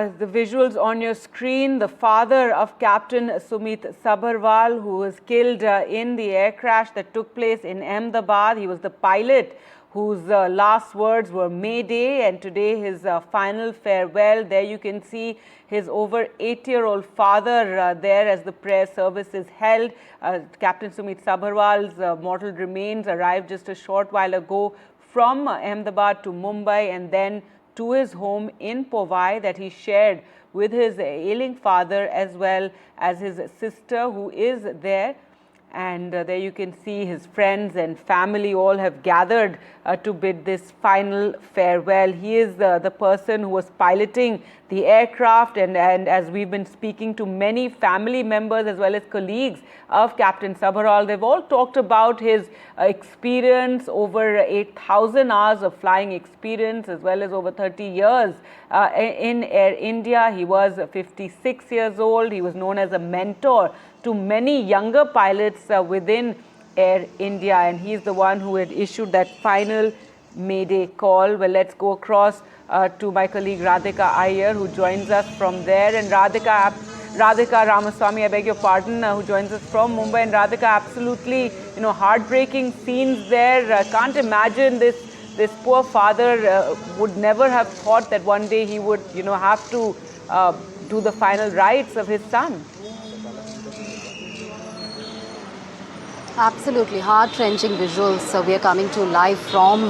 The visuals on your screen, the father of Captain Sumit Sabharwal, who was killed in the air crash that took place in Ahmedabad. He was the pilot whose last words were Mayday, and today his final farewell. There you can see his over 80-year-old father there as the prayer service is held. Captain Sumit Sabharwal's mortal remains arrived just a short while ago from Ahmedabad to Mumbai and then to his home in Powai that he shared with his ailing father as well as his sister who is there. And there you can see his friends and family all have gathered to bid this final farewell. He is the person who was piloting the aircraft, and as we've been speaking to many family members as well as colleagues of Captain Sabharwal, they've all talked about his experience, over 8,000 hours of flying experience as well as over 30 years in Air India. He was 56 years old. He was known as a mentor to many younger pilots within Air India, and he's the one who had issued that final Mayday call. Well, let's go across to my colleague Radhika Iyer, who joins us from there. And Radhika Ramaswamy, I beg your pardon, who joins us from Mumbai. And Radhika, absolutely, heartbreaking scenes there. Can't imagine this poor father would never have thought that one day he would, have to do the final rites of his son. Absolutely heart-wrenching visuals. So we are coming to live from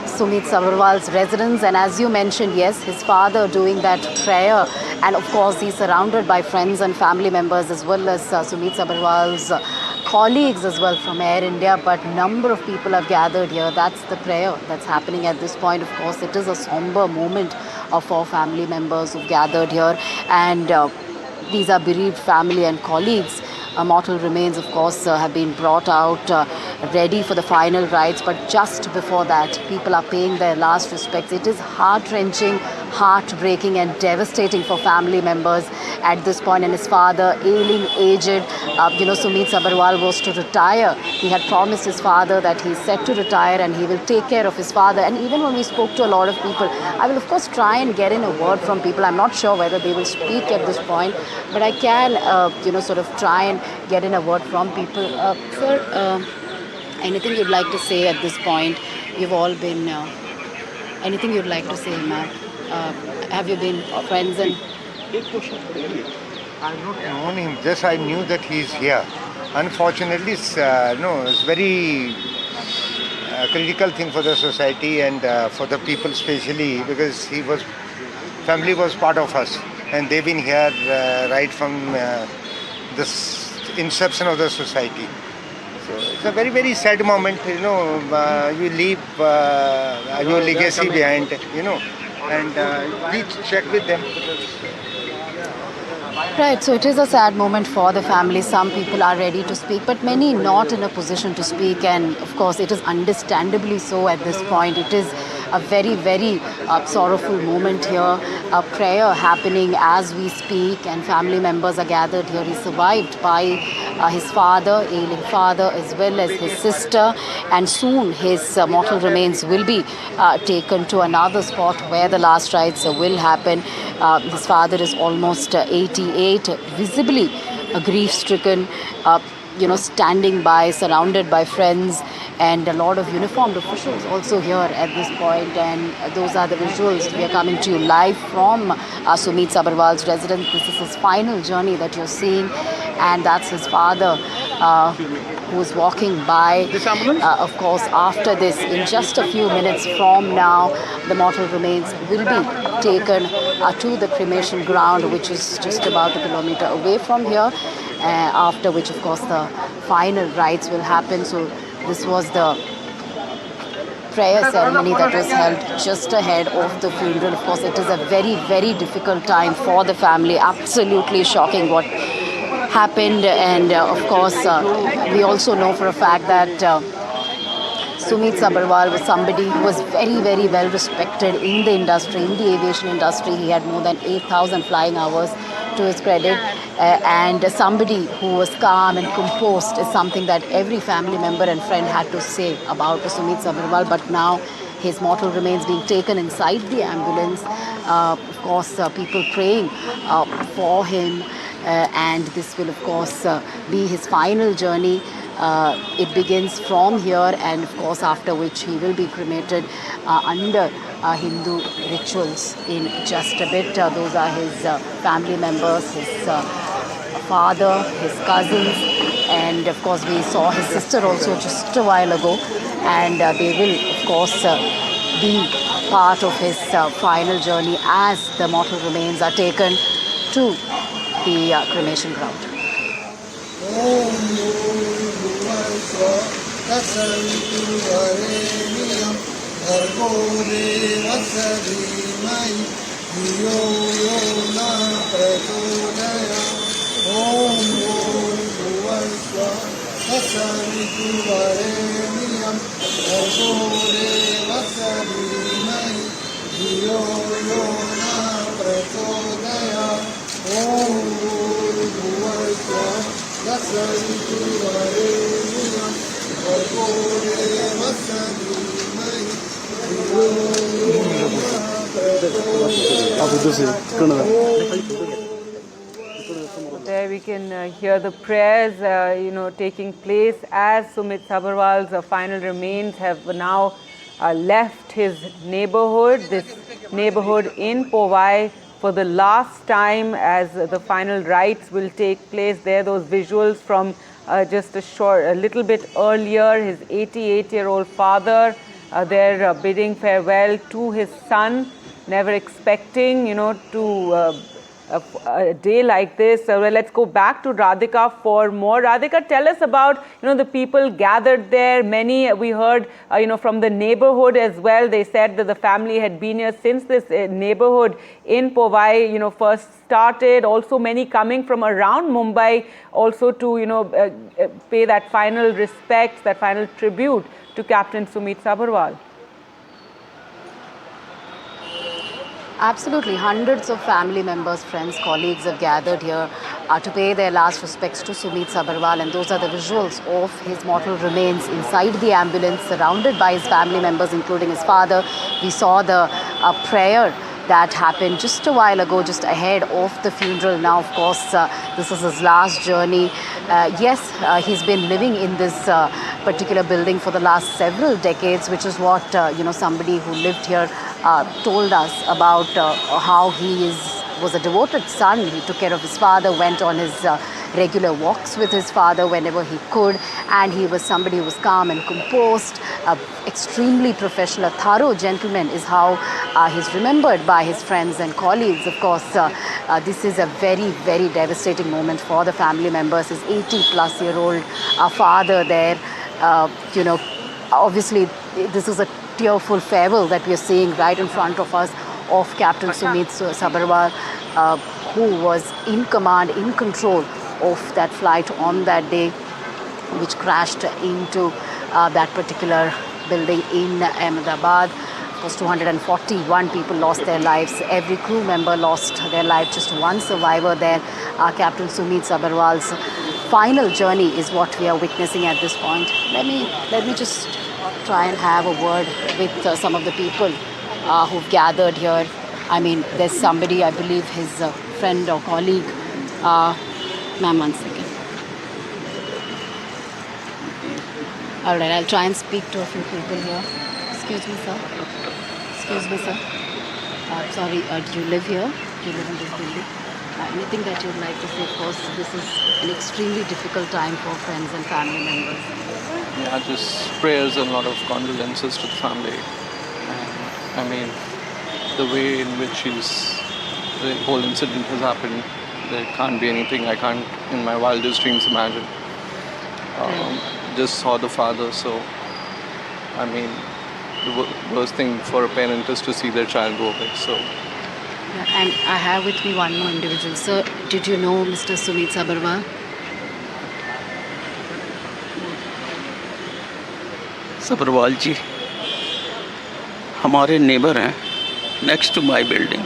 Sumit Sabharwal's residence, and as you mentioned, yes, his father doing that prayer, and of course he's surrounded by friends and family members as well as Sumit Sabharwal's colleagues as well from Air India, but number of people have gathered here. That's the prayer that's happening at this point. Of course, it is a somber moment for family members who've gathered here, and these are bereaved family and colleagues. Mortal remains, of course, have been brought out, ready for the final rites. But just before that, people are paying their last respects. It is heart-wrenching, heartbreaking and devastating for family members at this point. And his father, ailing, aged, Sumit Sabharwal was to retire. He had promised his father that he's set to retire and he will take care of his father. And even when we spoke to a lot of people, I will, of course, try and get in a word from people. I'm not sure whether they will speak at this point, but I can, sort of try and get in a word from people. Sir, anything you'd like to say at this point? You've all been, anything you'd like to say, ma'am? Have you been friends? And I've not known him, just I knew that he's here. Unfortunately, it's very critical thing for the society and for the people especially, because family was part of us, and they've been here right from the inception of the society. So it's a very, very sad moment, you leave your legacy behind, and please check with them. Right, so it is a sad moment for the family. Some people are ready to speak, but many not in a position to speak. And of course, it is understandably so at this point. It is a very, very sorrowful moment here. A prayer happening as we speak, and family members are gathered here. He survived by his father, ailing father, as well as his sister. And soon his mortal remains will be taken to another spot where the last rites will happen. His father is almost 88, visibly grief-stricken, standing by, surrounded by friends, and a lot of uniformed officials also here at this point. And those are the visuals. We are coming to you live from Sumit Sabharwal's residence. This is his final journey that you're seeing, and that's his father who's walking by. Of course, after this, in just a few minutes from now, the mortal remains will be taken to the cremation ground, which is just about a kilometer away from here, after which, of course, the final rites will happen. So this was the prayer ceremony that was held just ahead of the funeral. Of course, it is a very, very difficult time for the family. Absolutely shocking what happened. And of course, we also know for a fact that Sumit Sabharwal was somebody who was very, very well respected in the industry, in the aviation industry. He had more than 8,000 flying hours to his credit, and somebody who was calm and composed is something that every family member and friend had to say about Sumit Sabharwal. But now his mortal remains being taken inside the ambulance Of course, people praying for him, and this will, of course, be his final journey. It begins from here, and of course, after which he will be cremated under Hindu rituals in just a bit. Those are his family members, his father, his cousins, and of course, we saw his sister also just a while ago, and they will, of course, be part of his final journey as the mortal remains are taken to the cremation ground. There we can hear the prayers, taking place as Sumit Sabharwal's final remains have now left his neighborhood, this neighborhood in Powai, for the last time, as the final rites will take place there. Those visuals from just a little bit earlier, his 88-year-old father there bidding farewell to his son, never expecting, to a day like this. Well, let's go back to Radhika for more. Radhika, tell us about, the people gathered there. Many we heard, from the neighborhood as well. They said that the family had been here since this neighborhood in Powai, first started. Also, many coming from around Mumbai also to, pay that final respect, that final tribute to Captain Sumit Sabharwal. Absolutely. Hundreds of family members, friends, colleagues have gathered here to pay their last respects to Sumit Sabharwal, and those are the visuals of his mortal remains inside the ambulance, surrounded by his family members, including his father. We saw the prayer that happened just a while ago, just ahead of the funeral. Now, of course, this is his last journey. Yes, he's been living in this particular building for the last several decades, which is what, somebody who lived here told us about how he was a devoted son. He took care of his father, went on his regular walks with his father whenever he could, and he was somebody who was calm and composed, extremely professional, a thorough gentleman is how he's remembered by his friends and colleagues. Of course, this is a very, very devastating moment for the family members. His 80-plus-year-old father there, obviously this is a tearful farewell that we are seeing right in front of us of Captain Sumit Sabharwal, who was in command, in control of that flight on that day, which crashed into that particular building in Ahmedabad. Of course, 241 people lost their lives. Every crew member lost their life. Just one survivor there. Captain Sumit Sabharwal's final journey is what we are witnessing at this point. Let me just try and have a word with some of the people who've gathered here. I mean, there's somebody, I believe his friend or colleague. Ma'am, 1 second. All right, I'll try and speak to a few people here. Excuse me, sir. Excuse me, sir. Sorry, do you live here? Do you live in this building? Anything that you'd like to say? Of course, this is an extremely difficult time for friends and family members. Yeah, just prayers and a lot of condolences to the family. I mean, the way in which the whole incident has happened, there can't be anything I can't, in my wildest dreams, imagine. Just saw the father, so, I mean, the worst thing for a parent is to see their child go away, so. Yeah, and I have with me one more individual. Sir, did you know Mr. Sumit Sabharwal? sabharwal जी हमारे neighbour हैं, next to my building.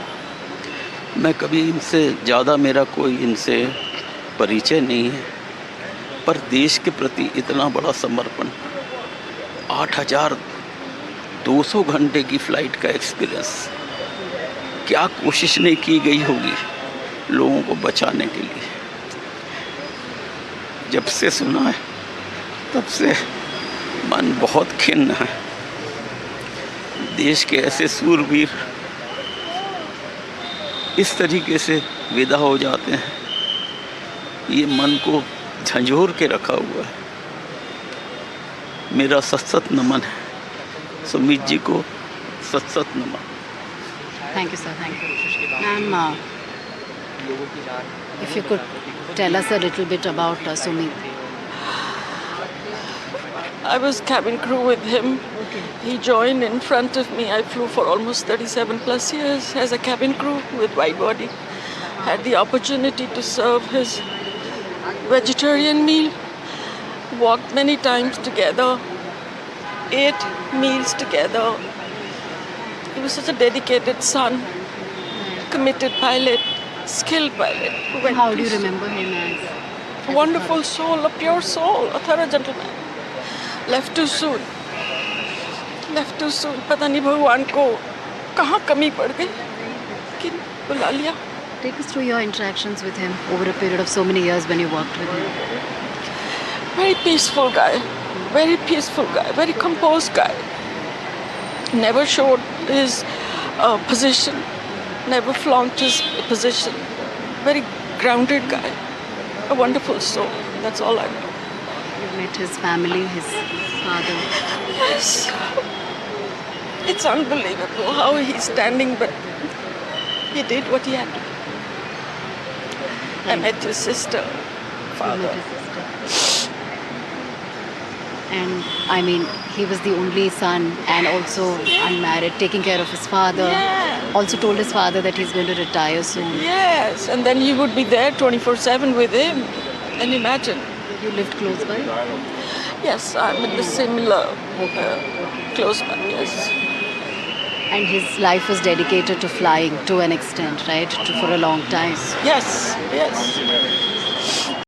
मैं कभी इनसे ज़्यादा मेरा कोई इनसे परिचय नहीं है, पर देश के प्रति इतना बड़ा समर्पण, 8200 घंटे की फ़्लाइट का एक्सपीरियंस, क्या कोशिश नहीं की गई होगी लोगों को बचाने के लिए। जब से सुना है तब से मन बहुत खिन्न है। देश के ऐसे सूरवीर इस तरीके से विदा हो जाते हैं, ये मन को झंझोर के रखा हुआ है। मेरा सत नमन है सुमित जी को, सत नमन। Thank you, sir. Thank you. Ma'am, if you could tell us a little bit about Sumit. I was cabin crew with him. He joined in front of me. I flew for almost 37 plus years as a cabin crew with Widebody. Had the opportunity to serve his vegetarian meal. Walked many times together. Ate meals together. He was such a dedicated son, committed pilot, skilled pilot. Who went How do you peaceful. remember him as? A wonderful soul, a pure soul, a thorough gentleman. Left too soon. Left too soon. पता नहीं भगवान को कहाँ कमी पड़ गई कि बुला लिया. Take us through your interactions with him over a period of so many years when you worked with him. Very peaceful guy. Very peaceful guy. Very composed guy. Never showed his position. Never flaunted his position. Very grounded guy. A wonderful soul. That's all I know. You met his family, his father. Yes. It's unbelievable how he's standing, but he did what he had to do. I met his sister, You father. met his sister. And I mean, he was the only son and also unmarried, taking care of his father. Yeah. Also told his father that he's going to retire soon. Yes, and then he would be there 24/7 with him. And imagine. You lived close by? Yes, I'm in the similar close by, yes. And his life was dedicated to flying to an extent, right? For a long time. Yes, yes.